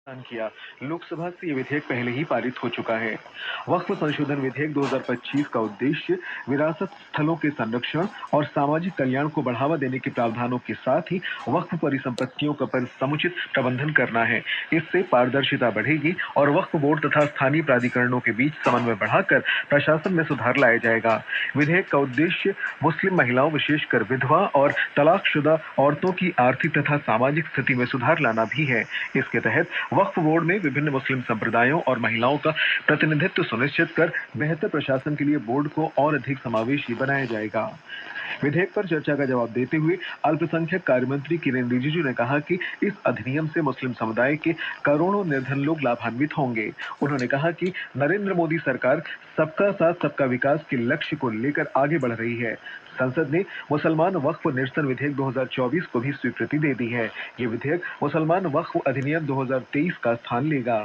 किया। लोकसभा से ये विधेयक पहले ही पारित हो चुका है। वक्फ संशोधन विधेयक 2025 का उद्देश्य विरासत स्थलों के संरक्षण और सामाजिक कल्याण को बढ़ावा देने के प्रावधानों के साथ ही वक्फ परिसंपत्तियों का समुचित प्रबंधन करना है। इससे पारदर्शिता बढ़ेगी और वक्फ बोर्ड तथा स्थानीय प्राधिकरणों के बीच समन्वय बढ़ाकर प्रशासन में सुधार लाया जाएगा। विधेयक का उद्देश्य मुस्लिम महिलाओं, विशेषकर विधवा और तलाकशुदा औरतों की आर्थिक तथा सामाजिक स्थिति में सुधार लाना भी है। इसके तहत वक्फ बोर्ड में विभिन्न मुस्लिम संप्रदायों और महिलाओं का प्रतिनिधित्व सुनिश्चित कर बेहतर प्रशासन के लिए बोर्ड को और अधिक समावेशी बनाया जाएगा। विधेयक पर चर्चा का जवाब देते हुए अल्पसंख्यक कार्य मंत्री किरेन रिजिजू ने कहा कि इस अधिनियम से मुस्लिम समुदाय के करोड़ों निर्धन लोग लाभान्वित होंगे। उन्होंने कहा कि नरेंद्र मोदी सरकार सबका साथ सबका विकास के लक्ष्य को लेकर आगे बढ़ रही है। संसद ने मुसलमान वक्फ निरसन विधेयक 2024 को भी स्वीकृति दे दी है। ये विधेयक मुसलमान वक्फ अधिनियम 2023 का स्थान लेगा।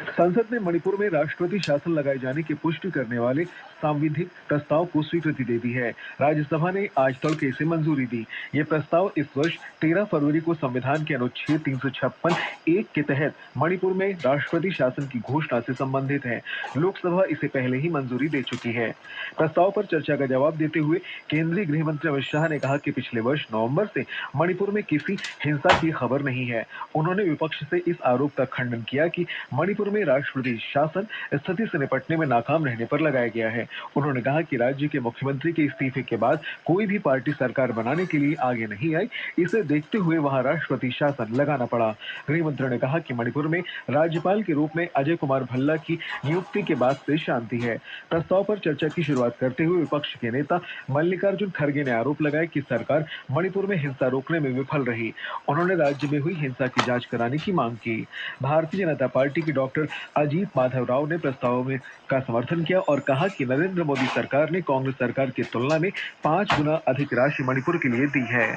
संसद ने मणिपुर में राष्ट्रपति शासन लगाए जाने की पुष्टि करने वाले सांविधिक प्रस्ताव को स्वीकृति दे दी है। राज्यसभा ने आज तड़के इसे मंजूरी दी। ये प्रस्ताव इस वर्ष 13 फरवरी को संविधान के अनुच्छेद 356(1) के तहत मणिपुर में राष्ट्रपति शासन की घोषणा से संबंधित है। लोकसभा इसे पहले ही मंजूरी दे चुकी है। प्रस्ताव पर चर्चा का जवाब देते हुए केंद्रीय गृह मंत्री अमित शाह ने कहा कि पिछले वर्ष नवंबर से मणिपुर में किसी हिंसा की खबर नहीं है। उन्होंने विपक्ष से इस आरोप का खंडन किया कि मणिपुर में राष्ट्रपति शासन स्थिति से निपटने में नाकाम रहने पर लगाया गया है। उन्होंने कहा कि राज्य के मुख्यमंत्री के इस्तीफे के बाद कोई भी पार्टी सरकार बनाने के लिए आगे नहीं आई। इसे देखते हुए वहां राष्ट्रपति शासन लगाना पड़ा। गृह मंत्री ने कहा कि मणिपुर में राज्यपाल के रूप में अजय कुमार भल्ला की नियुक्ति के बाद से शांति है। प्रस्ताव पर चर्चा की शुरुआत करते हुए विपक्ष के नेता मल्लिकार्जुन खड़गे ने आरोप लगाया कि सरकार मणिपुर में हिंसा रोकने में विफल रही। उन्होंने राज्य में हुई हिंसा की जांच कराने की मांग की। भारतीय जनता पार्टी के डॉक्टर अजीत माधव राव ने प्रस्ताव का समर्थन किया और कहा कि नरेंद्र मोदी सरकार ने कांग्रेस सरकार की तुलना में 5 गुना अधिक राशि मणिपुर के लिए दी है।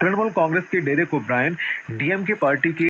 तृणमूल कांग्रेस के डेरेक ओब्रायन, डीएमके पार्टी के